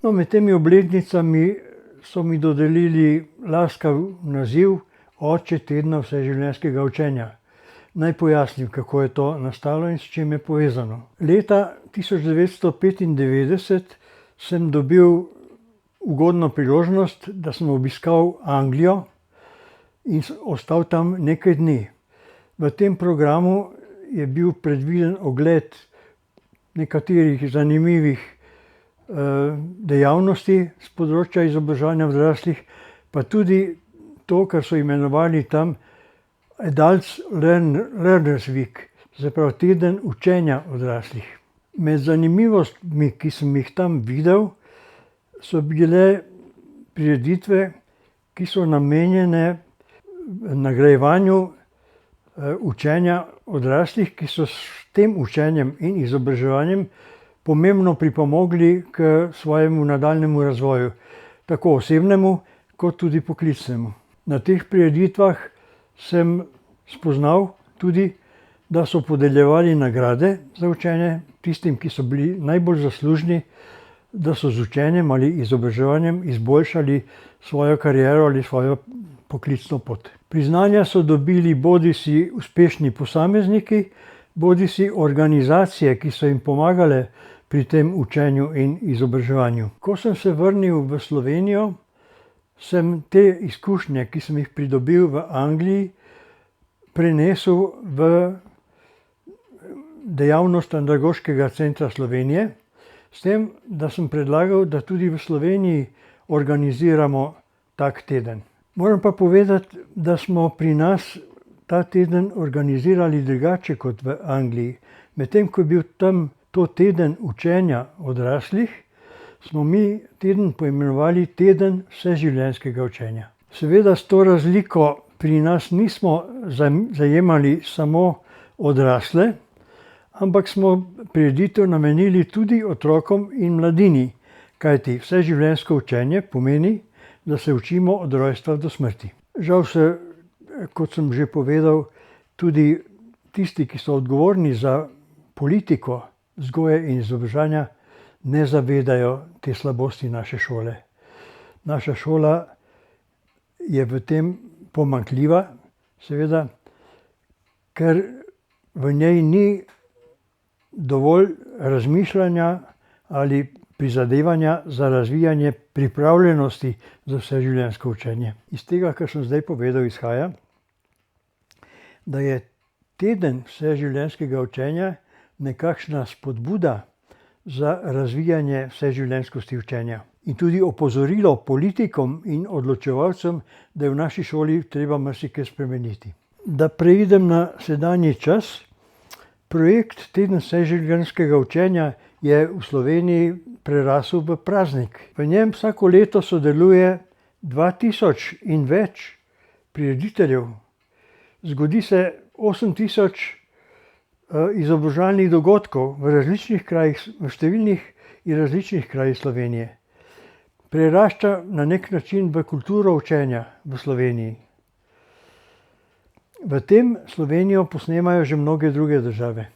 No, med temi obletnicami so mi dodelili laskav naziv Oče tedna vseživljenjskega učenja. Naj pojasnim, kako je to nastalo in s čim je povezano. Leta 1995 sem dobil ugodno priložnost, da sem obiskal Anglijo in ostal tam nekaj dni. V tem programu je bil predviden ogled nekaterih zanimivih dejavnosti s področja izobraževanja odraslih, pa tudi to, kar so imenovali tam Adults Learners Week, se pravi teden učenja odraslih. Med zanimivostmi, ki sem jih tam videl, so bile prireditve, ki so namenjene nagrajevanju učenja odraslih, ki so s tem učenjem in izobraževanjem pomembno pripomogli k svojemu nadaljnjemu razvoju, tako osebnemu kot tudi poklicnemu. Na teh prireditvah sem spoznal tudi, da so podeljevali nagrade za učenje tistim, ki so bili najbolj zaslužni, da so z učenjem ali izobraževanjem izboljšali svojo kariero ali svojo poklicno pot. Priznanja so dobili bodisi uspešni posamezniki, bodisi organizacije, ki so jim pomagale pri tem učenju in izobraževanju. Ko sem se vrnil v Slovenijo, sem te izkušnje, ki sem jih pridobil v Angliji, prenesel v dejavnost Andragoškega centra Slovenije, s tem, da sem predlagal, da tudi v Sloveniji organiziramo tak teden. Moram pa povedati, da smo pri nas ta teden organizirali drugače kot v Angliji. Medtem ko je bil tam to teden učenja odraslih, smo mi teden poimenovali teden vseživljenjskega učenja. Seveda s to razliko pri nas nismo zajemali samo odrasle, ampak smo prireditev namenili tudi otrokom in mladini, kajti vseživljenjsko učenje pomeni, da se učimo od rojstva do smrti. Žal se, kot sem že povedal, tudi tisti, ki so odgovorni za politiko vzgoje in izobraževanja, ne zavedajo te slabosti naše šole. Naša šola je v tem pomanjkljiva, seveda, ker v njej ni dovolj razmišljanja ali prizadevanja za razvijanje pripravljenosti za vseživljenjsko učenje. Iz tega, kar sem zdaj povedal, izhaja, da je teden vseživljenjskega učenja nekakšna spodbuda za razvijanje vseživljenjskosti učenja. In tudi opozorilo politikom in odločevalcem, da je v naši šoli treba marsikaj spremeniti. Da preidem na sedanji čas. Projekt Teden vseživljenjskega učenja je v Sloveniji prerasel v praznik. V njem vsako leto sodeluje 2000 in več prirediteljev. Zgodi se 8000 izobraževalnih dogodkov v različnih krajih, v številnih in različnih krajih Slovenije. Prerašča na nek način v kulturo učenja v Sloveniji. V tem Slovenijo posnemajo že mnoge druge države.